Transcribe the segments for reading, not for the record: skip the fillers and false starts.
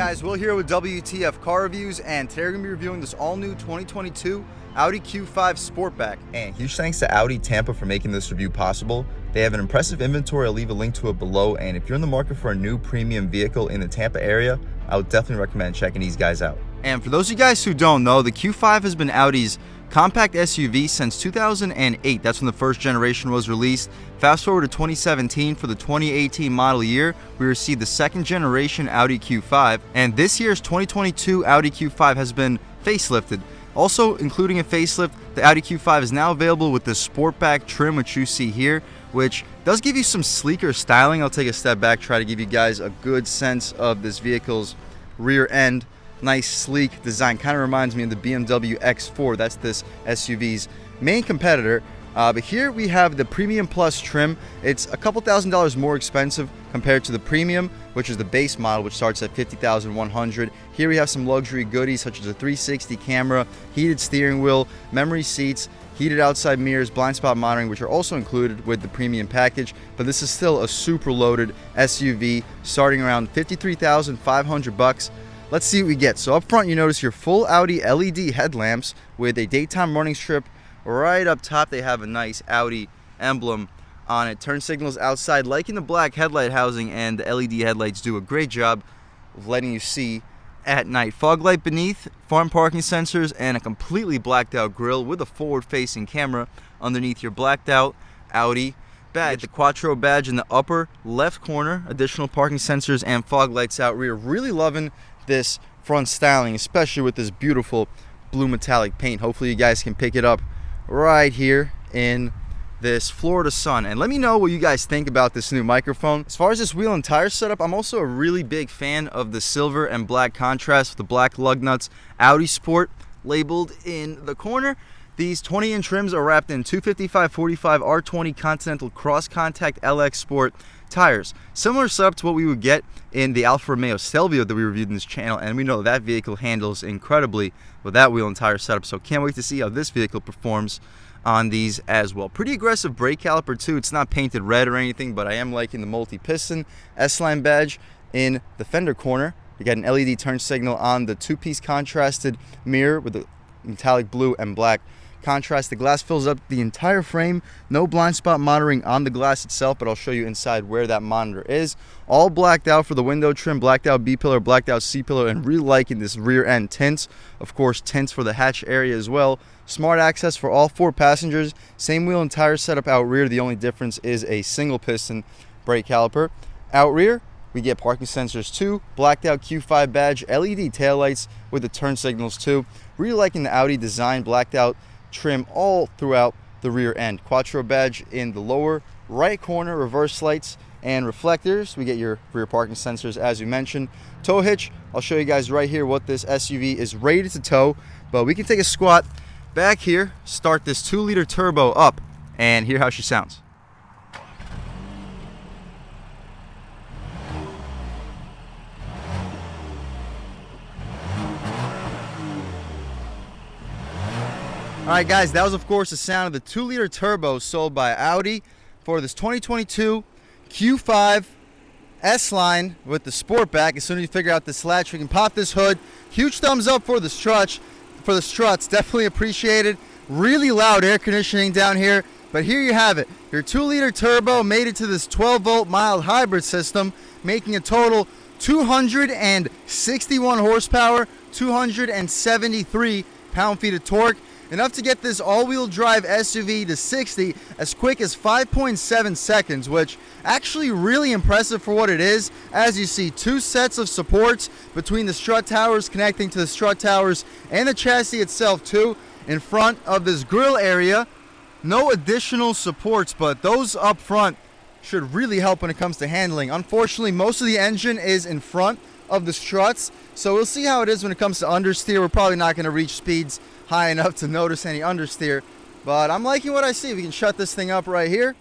guys, Will here with W.T.F Car Reviews, and today we're going to be reviewing this all-new 2022 Audi Q5 SportBack. And huge thanks to Audi Tampa for making this review possible. They have an impressive inventory. I'll leave a link to it below, and if you're in the market for a new premium vehicle in the Tampa area, I would definitely recommend checking these guys out. And for those of you guys who don't know, the Q5 has been Audi's compact SUV since 2008. That's when the first generation was released. Fast forward to 2017, for the 2018 model year, we received the second generation Audi Q5, and this year's 2022 Audi Q5 has been facelifted. Also including a facelift, the Audi Q5 is now available with the SportBack trim, which you see here, which does give you some sleeker styling. I'll take a step back, try to give you guys a good sense of this vehicle's rear end. Nice sleek design, kind of reminds me of the BMW X4. That's this SUV's main competitor. But here we have the Premium Plus trim. It's a couple $1,000s more expensive compared to the Premium, which is the base model, which starts at $50,100. Here we have some luxury goodies such as a 360 camera, heated steering wheel, memory seats, heated outside mirrors, blind spot monitoring, which are also included with the Premium package. But this is still a super loaded SUV starting around $53,500. Let's see what we get. So up front, you notice your full Audi LED headlamps with a daytime running strip. Right up top, they have a nice Audi emblem on it. Turn signals outside, like in the black headlight housing, and the LED headlights do a great job of letting you see at night. Fog light beneath, front parking sensors, and a completely blacked out grille with a forward-facing camera underneath your blacked out Audi badge. The Quattro badge in the upper left corner, additional parking sensors and fog lights out rear. Really loving this front styling, especially with this beautiful blue metallic paint. Hopefully you guys can pick it up right here in this Florida sun. And let me know what you guys think about this new microphone. As far as this wheel and tire setup, I'm also a really big fan of the silver and black contrast with the black lug nuts Audi Sport labeled in the corner. These 20-inch rims are wrapped in 255/45 R20 Continental Cross Contact LX Sport tires. Similar setup to what we would get in the Alfa Romeo Stelvio that we reviewed in this channel, and we know that vehicle handles incredibly with that wheel and tire setup, so can't wait to see how this vehicle performs on these as well. Pretty aggressive brake caliper too. It's not painted red or anything, but I am liking the multi-piston S-line badge in the fender corner. You got an LED turn signal on the two-piece contrasted mirror with the metallic blue and black contrast. The glass fills up the entire frame. No blind spot monitoring on the glass itself, but I'll show you inside where that monitor is. All blacked out for the window trim, blacked out B-pillar, blacked out C-pillar, and really liking this rear end tints. Of course, tints for the hatch area as well. Smart access for all four passengers. Same wheel and tire setup out rear. The only difference is a single piston brake caliper. Out rear, we get parking sensors too, blacked out Q5 badge, LED taillights with the turn signals too. Really liking the Audi design, blacked out trim all throughout the rear end. Quattro badge in the lower right corner, reverse lights and reflectors. We get your rear parking sensors as we mentioned. Tow hitch, I'll show you guys right here what this SUV is rated to tow, but we can take a squat back here, start this 2-liter turbo up, and hear how she sounds. Alright guys, that was of course the sound of the 2-liter turbo sold by Audi for this 2022 Q5 S-Line with the SportBack. As soon as you figure out this latch, we can pop this hood. Huge thumbs up for the struts, definitely appreciated. Really loud air conditioning down here, but here you have it. Your 2-liter turbo made it to this 12-volt mild hybrid system, making a total 261 horsepower, 273 pound-feet of torque. Enough to get this all-wheel drive SUV to 60 as quick as 5.7 seconds, which actually really impressive for what it is. As you see, 2 sets of supports between the strut towers connecting to the strut towers and the chassis itself too. In front of this grille area, no additional supports, but those up front should really help when it comes to handling. Unfortunately, most of the engine is in front of the struts, so we'll see how it is when it comes to understeer. We're probably not going to reach speeds high enough to notice any understeer, but I'm liking what I see. We can shut this thing up right here,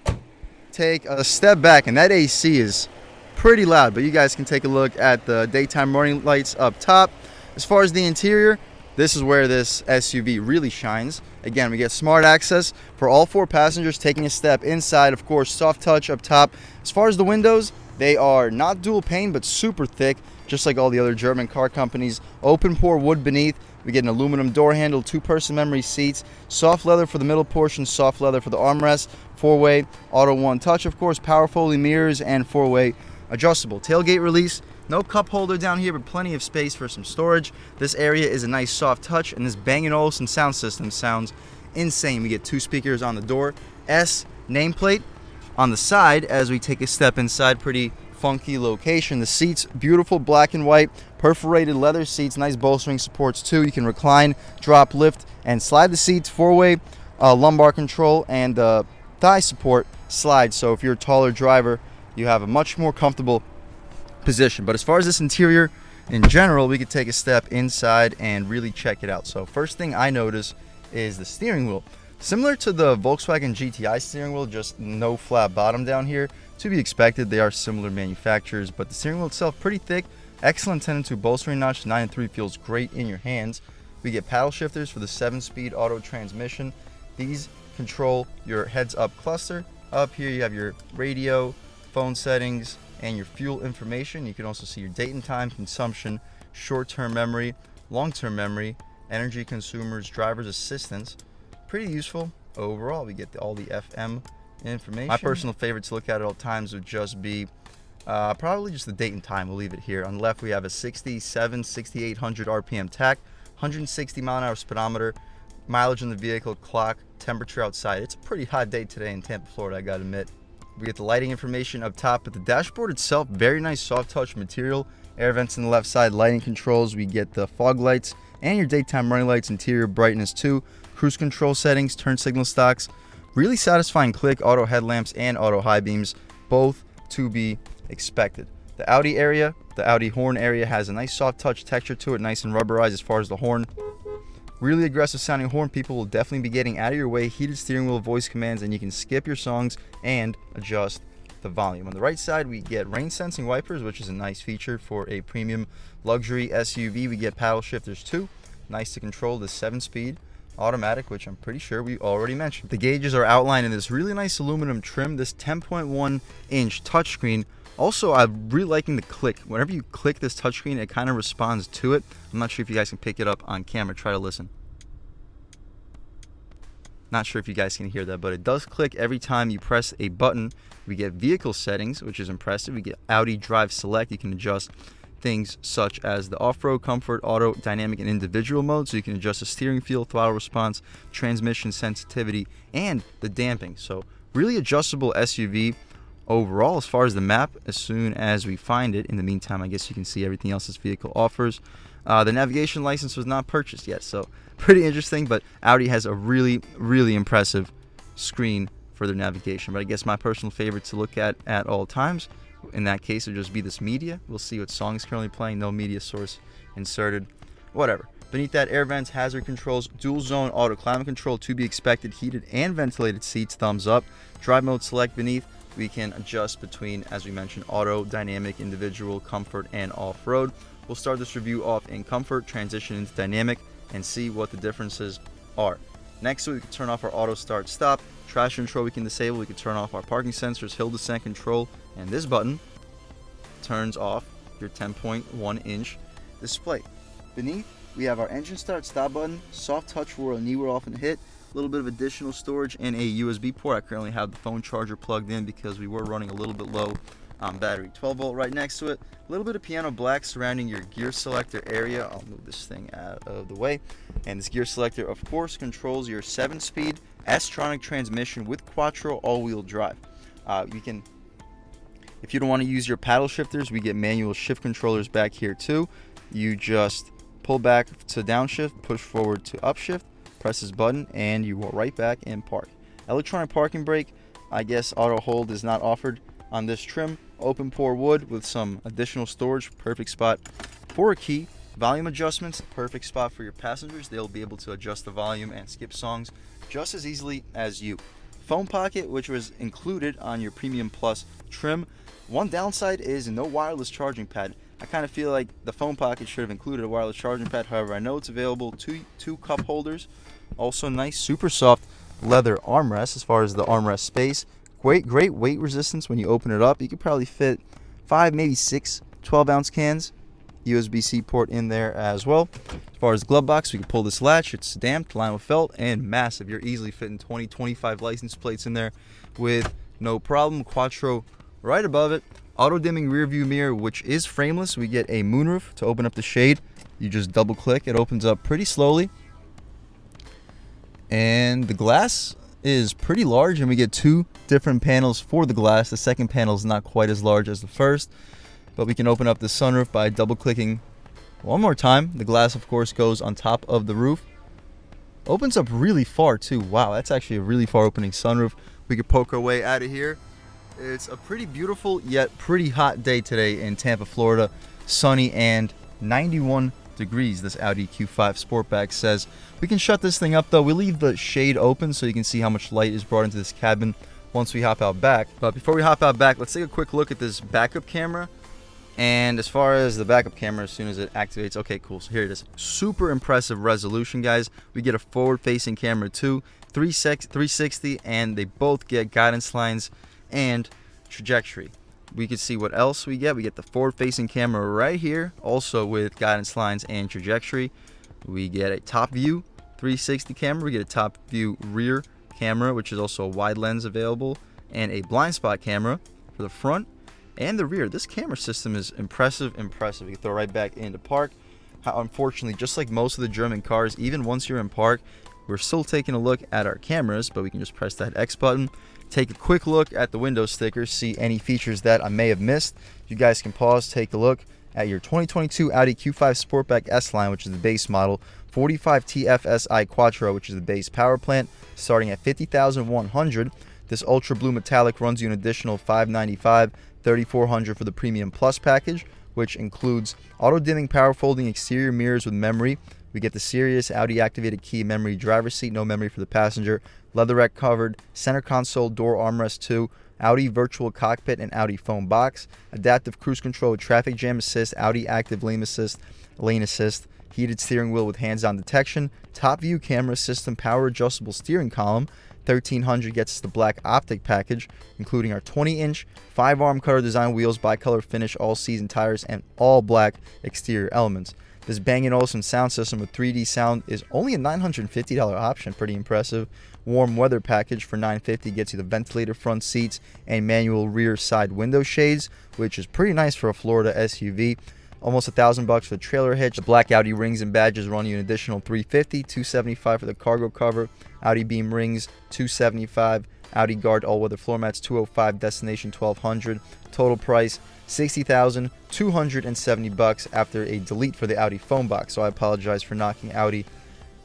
take a step back, and that AC is pretty loud, but you guys can take a look at the daytime running lights up top. As far as the interior, this is where this SUV really shines. Again, we get smart access for all 4 passengers, taking a step inside. Of course, soft touch up top. As far as the windows, They are not dual pane, but super thick, just like all the other German car companies. Open pore wood beneath. We get an aluminum door handle, 2-person memory seats, soft leather for the middle portion, soft leather for the armrest, 4-way, auto one touch, of course, power folding mirrors, and 4-way adjustable. Tailgate release. No cup holder down here, but plenty of space for some storage. This area is a nice soft touch, and this Bang & Olufsen sound system sounds insane. We get 2 speakers on the door, S nameplate on the side. As we take a step inside, pretty funky location. The seats, beautiful black and white, perforated leather seats, nice bolstering supports too. You can recline, drop, lift, and slide the seats. 4-way lumbar control, and thigh support slide. So if you're a taller driver, you have a much more comfortable position. But as far as this interior in general, we could take a step inside and really check it out. So first thing I notice is the steering wheel. Similar to the Volkswagen GTI steering wheel, just no flat bottom down here. To be expected, they are similar manufacturers, but the steering wheel itself pretty thick. Excellent 10-2 bolstering notch. 9-3 feels great in your hands. We get paddle shifters for the 7-speed auto transmission. These control your heads-up cluster. Up here you have your radio, phone settings, and your fuel information. You can also see your date and time, consumption, short-term memory, long-term memory, energy consumers, driver's assistance. Pretty useful overall. We get all the FM information. My personal favorite to look at all times would just be probably just the date and time. We'll leave it here. On the left we have a 6,800 RPM tach, 160 mile an hour speedometer, mileage in the vehicle, clock, temperature outside. It's a pretty hot day today in Tampa, Florida, I gotta admit. We get the lighting information up top, but the dashboard itself, very nice soft touch material. Air vents on the left side, lighting controls. We get the fog lights and your daytime running lights, interior brightness too. Cruise control settings, turn signal stocks. Really satisfying click, auto headlamps and auto high beams, both to be expected. The Audi area, the Audi horn area has a nice soft touch texture to it, nice and rubberized as far as the horn. Really aggressive sounding horn. People will definitely be getting out of your way. Heated steering wheel, voice commands, and you can skip your songs and adjust the volume. On the right side we get rain sensing wipers, which is a nice feature for a premium luxury SUV. We get paddle shifters too. Nice to control the 7-speed automatic, which I'm pretty sure we already mentioned. The gauges are outlined in this really nice aluminum trim. This 10.1 inch touchscreen. Also, I'm really liking the click. Whenever you click this touchscreen, it kind of responds to it. I'm not sure if you guys can pick it up on camera. Try to listen. Not sure if you guys can hear that, but it does click every time you press a button. We get vehicle settings, which is impressive. We get Audi Drive Select. You can adjust things such as the off-road, comfort, auto, dynamic, and individual mode. So you can adjust the steering feel, throttle response, transmission sensitivity, and the damping. So really adjustable SUV overall. As far as the map, as soon as we find it. In the meantime, I guess you can see everything else this vehicle offers. The navigation license was not purchased yet, so pretty interesting, but Audi has a really, really impressive screen for their navigation. But I guess my personal favorite to look at all times, in that case, would just be this media. We'll see what song is currently playing. No media source inserted. Whatever. Beneath that, air vents, hazard controls, dual zone auto climate control to be expected, heated and ventilated seats, thumbs up. Drive mode select beneath. We can adjust between, as we mentioned, auto, dynamic, individual, comfort, and off-road. We'll start this review off in comfort, transition into dynamic, and see what the differences are. Next, we can turn off our auto start stop. Traction control we can disable. We can turn off our parking sensors, hill descent control, and this button turns off your 10.1 inch display. Beneath, we have our engine start stop button, soft touch where a knee will often hit, a little bit of additional storage, and a USB port. I currently have the phone charger plugged in because we were running a little bit low on battery. 12 volt right next to it. A little bit of piano black surrounding your gear selector area. I'll move this thing out of the way. And this gear selector, of course, controls your 7-speed S-tronic transmission with Quattro all-wheel drive. You can, if you don't want to use your paddle shifters, we get manual shift controllers back here too. You just pull back to downshift, push forward to upshift, press this button, and you will right back and park. Electronic parking brake, I guess auto hold is not offered on this trim. Open pore wood with some additional storage, perfect spot for a key. Volume adjustments, perfect spot for your passengers. They'll be able to adjust the volume and skip songs just as easily as you. Phone pocket, which was included on your Premium Plus trim. One downside is no wireless charging pad. I kind of feel like the phone pocket should have included a wireless charging pad. However, I know it's available. Two cup holders. Also nice, super soft leather armrest as far as the armrest space. Great weight resistance when you open it up. You could probably fit 5, maybe 6 12-ounce cans. USB-C port in there as well. As far as the glove box, we can pull this latch. It's damped, lined with felt, and massive. You're easily fitting 20, 25 license plates in there with no problem. Quattro right above it. Auto-dimming rear view mirror, which is frameless. We get a moonroof to open up the shade. You just double click. It opens up pretty slowly. And the glass is pretty large, and we get 2 different panels for the glass. The second panel is not quite as large as the first, but we can open up the sunroof by double clicking one more time. The glass, of course, goes on top of the roof. Opens up really far too. Wow, that's actually a really far opening sunroof. We could poke our way out of here. It's a pretty beautiful yet pretty hot day today in Tampa, Florida. Sunny and 91 degrees, this Audi Q5 Sportback says. We can shut this thing up though. We leave the shade open so you can see how much light is brought into this cabin once we hop out back. But before we hop out back, let's take a quick look at this backup camera. And as far as the backup camera, as soon as it activates, okay, cool. So here it is. Super impressive resolution, guys. We get a forward-facing camera too, 360, and they both get guidance lines and trajectory. We can see what else we get. We get the forward-facing camera right here, also with guidance lines and trajectory. We get a top view 360 camera. We get a top view rear camera, which is also a wide lens available, and a blind spot camera for the front and the rear. This camera system is impressive. You can throw right back into park. Unfortunately, just like most of the German cars, even once you're in park, we're still taking a look at our cameras, but we can just press that X button, take a quick look at the window stickers, see any features that I may have missed. You guys can pause, take a look at your 2022 Audi Q5 Sportback S-Line, which is the base model, 45 TFSI Quattro, which is the base power plant, starting at $50,100. This ultra blue metallic runs you an additional $595, $3,400 for the Premium Plus package, which includes auto-dimming power folding exterior mirrors with memory. We get the Sirius Audi activated key memory driver's seat, no memory for the passenger, leatherette covered, center console, door armrest 2, Audi virtual cockpit and Audi phone box, adaptive cruise control with traffic jam assist, Audi active lane assist, heated steering wheel with hands-on detection, top view camera system, power adjustable steering column. $1,300 gets us the black optic package, including our 20-inch 5-arm cutter design wheels, bicolor finish, all-season tires, and all black exterior elements. This Bang & Olufsen sound system with 3D sound is only a $950 option. Pretty impressive. Warm weather package for $950 gets you the ventilated front seats and manual rear side window shades, which is pretty nice for a Florida SUV. Almost $1,000 for the trailer hitch. The black Audi rings and badges run you an additional $350, $275 for the cargo cover. Audi beam rings $275. Audi guard all-weather floor mats $205. Destination $1,200. Total price $60,270 after a delete for the Audi phone box. So I apologize for knocking Audi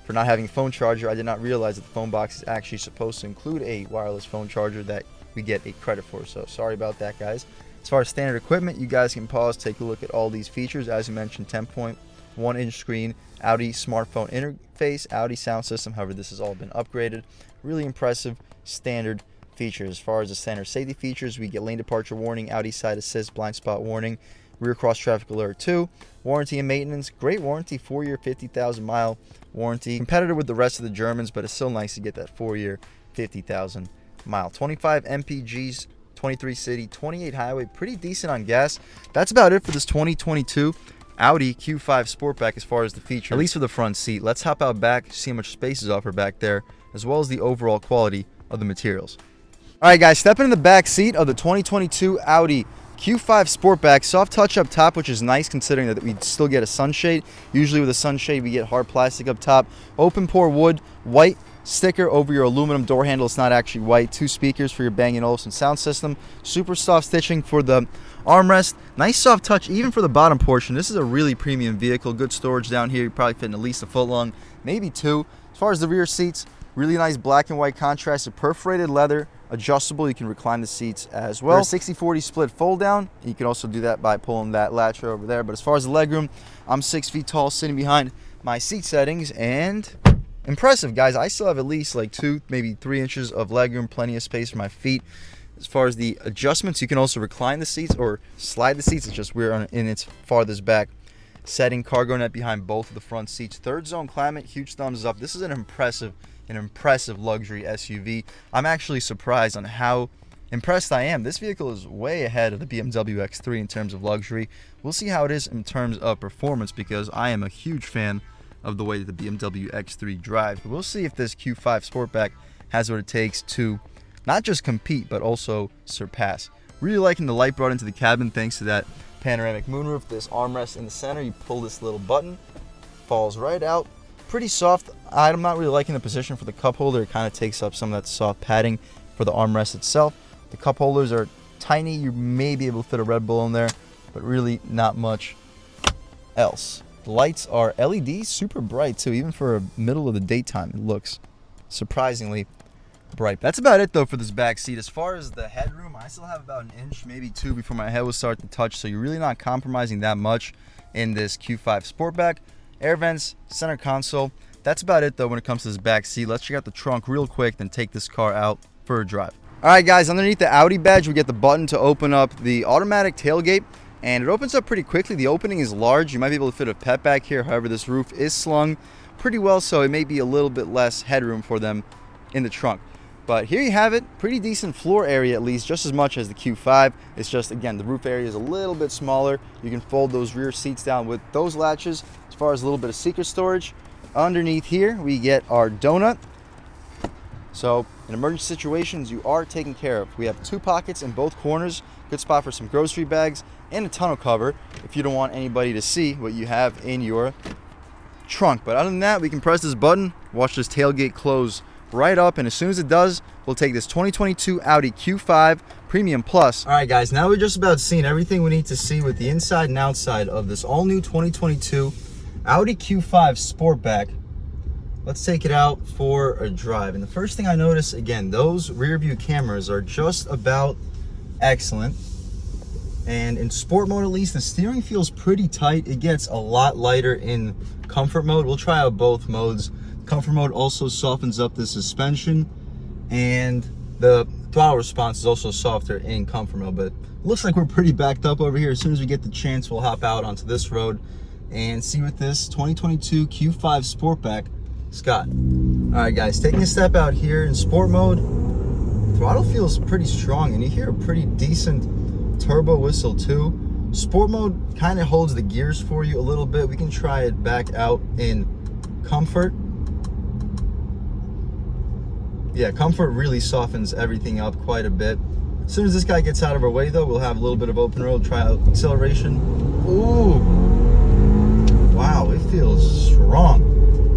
for not having a phone charger. I did not realize that the phone box is actually supposed to include a wireless phone charger that we get a credit for. So sorry about that, guys. As far as standard equipment, you guys can pause, take a look at all these features. As you mentioned, 10.1-inch screen, Audi smartphone interface, Audi sound system. However, this has all been upgraded. Really impressive standard features. As far as the standard safety features, we get lane departure warning, Audi side assist, blind spot warning, rear cross traffic alert 2, warranty and maintenance, great warranty, 4-year 50,000 mile warranty. Competitor with the rest of the Germans, but it's still nice to get that 4-year 50,000 mile. 25 mpgs, 23 city, 28 highway, pretty decent on gas. That's about it for this 2022 Audi Q5 Sportback as far as the features, at least for the front seat. Let's hop out back, see how much space is offered back there, as well as the overall quality of the materials. All right, guys, stepping in the back seat of the 2022 Audi Q5 Sportback. Soft touch up top, which is nice considering that we still get a sunshade. Usually with a sunshade, we get hard plastic up top. Open pore wood, white sticker over your aluminum door handle. It's not actually white. 2 speakers for your Bang & Olufsen sound system. Super soft stitching for the armrest. Nice soft touch even for the bottom portion. This is a really premium vehicle. Good storage down here. You're probably fitting at least a foot long, maybe 2. As far as the rear seats, really nice black and white contrast of perforated leather, adjustable. You can recline the seats as well. 60-40 split fold down. You can also do that by pulling that latch over there. But as far as the legroom, I'm 6 feet tall sitting behind my seat settings, and impressive, guys. I still have at least like 2, maybe 3 inches of legroom, plenty of space for my feet. As far as the adjustments, you can also recline the seats or slide the seats. It's just we're in its farthest back setting. Cargo net behind both of the front seats. 3rd zone climate, huge thumbs up. This is an impressive luxury SUV. I'm actually surprised on how impressed I am. This vehicle is way ahead of the BMW X3 in terms of luxury. We'll see how it is in terms of performance, because I am a huge fan of the way that the BMW X3 drives. But we'll see if this Q5 Sportback has what it takes to not just compete, but also surpass. Really liking the light brought into the cabin thanks to that panoramic moonroof. This armrest in the center, you pull this little button, falls right out. Pretty soft. I'm not really liking the position for the cup holder. It kind of takes up some of that soft padding for the armrest itself. The cup holders are tiny. You may be able to fit a Red Bull in there, but really not much else. The lights are LED, super bright too. Even for a middle of the daytime, it looks surprisingly bright. That's about it though for this back seat. As far as the headroom, I still have about an inch, maybe two, before my head will start to touch, so you're really not compromising that much in this Q5 Sportback. Air vents, center console. That's about it though when it comes to this back seat. Let's check out the trunk real quick, then take this car out for a drive. All right guys, underneath the Audi badge we get the button to open up the automatic tailgate, and it opens up pretty quickly. The opening is large. You might be able to fit a pet back here. However, this roof is slung pretty well, so it may be a little bit less headroom for them in the trunk. But here you have it. Pretty decent floor area, at least, just as much as the Q5. It's just, again, the roof area is a little bit smaller. You can fold those rear seats down with those latches. As far as a little bit of secret storage, underneath here we get our donut. So in emergency situations, you are taken care of. We have two pockets in both corners. Good spot for some grocery bags and a tonneau cover if you don't want anybody to see what you have in your trunk. But other than that, we can press this button, watch this tailgate close right up, and as soon as it does, we'll take this 2022 Audi Q5 Premium Plus. All right guys, now we're just about seen everything we need to see with the inside and outside of this all new 2022 Audi Q5 Sportback. Let's take it out for a drive. And the first thing I notice, again, those rear view cameras are just about excellent. And in sport mode, at least, the steering feels pretty tight. It gets a lot lighter in comfort mode. We'll try out both modes. Comfort mode also softens up the suspension, and the throttle response is also softer in comfort mode. But it looks like we're pretty backed up over here. As soon as we get the chance, we'll hop out onto this road and see what this 2022 Q5 Sportback has got. All right guys, taking a step out here in sport mode, throttle feels pretty strong, and you hear a pretty decent turbo whistle too. Sport mode kind of holds the gears for you a little bit. We can try it back out in comfort. Yeah, comfort really softens everything up quite a bit. As soon as this guy gets out of our way though, we'll have a little bit of open road, try out acceleration. Ooh, wow, it feels strong.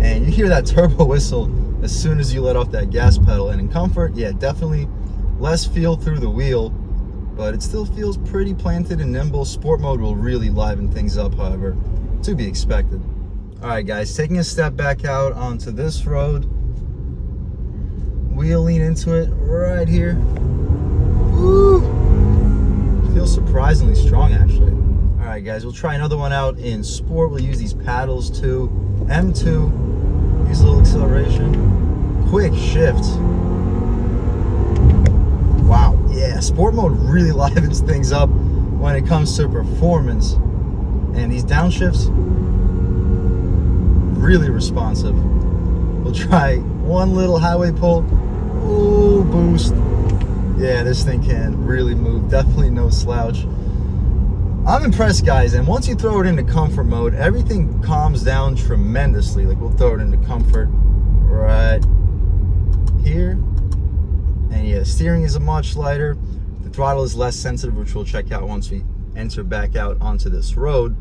And you hear that turbo whistle as soon as you let off that gas pedal. And in comfort, yeah, definitely less feel through the wheel, but it still feels pretty planted and nimble. Sport mode will really liven things up, however, to be expected. All right guys, taking a step back out onto this road. Wheel lean into it right here. Woo! Feels surprisingly strong, actually. All right, guys, we'll try another one out in sport. We'll use these paddles too. M2, use a little acceleration. Quick shift. Wow, yeah, sport mode really livens things up when it comes to performance. And these downshifts, really responsive. We'll try one little highway pull. Ooh, boost. Yeah, this thing can really move. Definitely no slouch. I'm impressed, guys. And once you throw it into comfort mode, everything calms down tremendously. Like, we'll throw it into comfort right here. And yeah, steering is much lighter. The throttle is less sensitive, which we'll check out once we enter back out onto this road.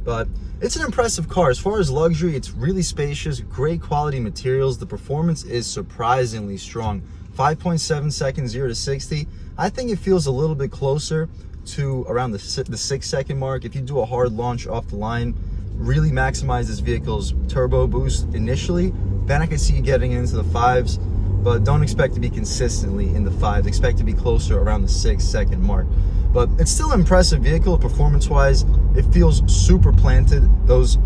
But it's an impressive car. As far as luxury, it's really spacious, great quality materials. The performance is surprisingly strong. 5.7 seconds 0 to 60. I think it feels a little bit closer to around the 6 second mark. If you do a hard launch off the line, really maximize this vehicle's turbo boost initially, then I can see you getting into the 5s, but don't expect to be consistently in the 5s. Expect to be closer around the 6 second mark. But it's still an impressive vehicle performance-wise. It feels super planted. Those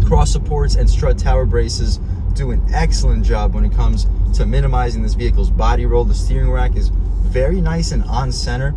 cross supports and strut tower braces do an excellent job when it comes to minimizing this vehicle's body roll. The steering rack is very nice and on center.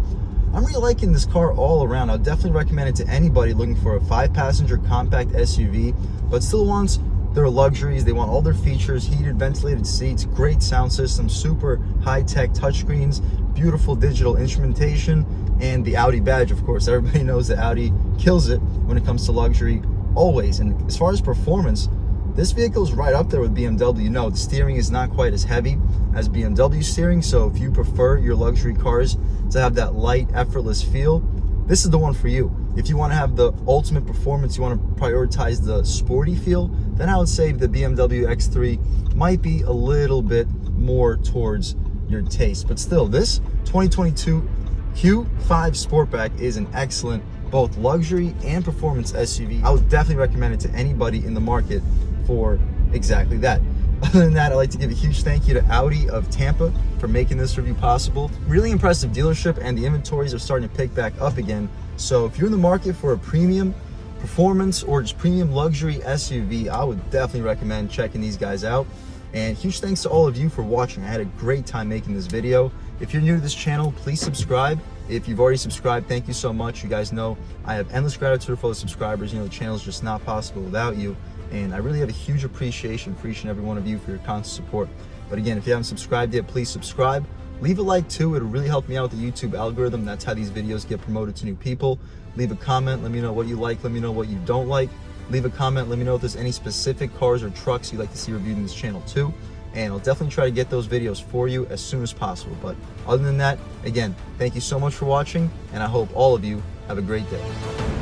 I'm really liking this car all around. I'll definitely recommend it to anybody looking for a 5-passenger compact SUV, but still wants their luxuries. They want all their features, heated, ventilated seats, great sound system, super high-tech touchscreens, beautiful digital instrumentation, and the Audi badge, of course. Everybody knows that Audi kills it when it comes to luxury, always. And as far as performance, this vehicle is right up there with BMW. No, the steering is not quite as heavy as BMW steering, so if you prefer your luxury cars to have that light, effortless feel, this is the one for you. If you want to have the ultimate performance, you want to prioritize the sporty feel, then I would say the BMW X3 might be a little bit more towards your taste. But still, this 2022 Q5 Sportback is an excellent both luxury and performance SUV. I would definitely recommend it to anybody in the market for exactly that. Other than that, I'd like to give a huge thank you to Audi of Tampa for making this review possible. Really impressive dealership, and the inventories are starting to pick back up again. So if you're in the market for a premium performance or just premium luxury SUV, I would definitely recommend checking these guys out. And huge thanks to all of you for watching. I had a great time making this video. If you're new to this channel, please subscribe. If you've already subscribed, thank you so much. You guys know I have endless gratitude for the subscribers. You know, the channel is just not possible without you. And I really have a huge appreciation for each and every one of you for your constant support. But again, if you haven't subscribed yet, please subscribe. Leave a like too. It'll really help me out with the YouTube algorithm. That's how these videos get promoted to new people. Leave a comment. Let me know what you like. Let me know what you don't like. Leave a comment. Let me know if there's any specific cars or trucks you'd like to see reviewed in this channel too. And I'll definitely try to get those videos for you as soon as possible. But other than that, again, thank you so much for watching, and I hope all of you have a great day.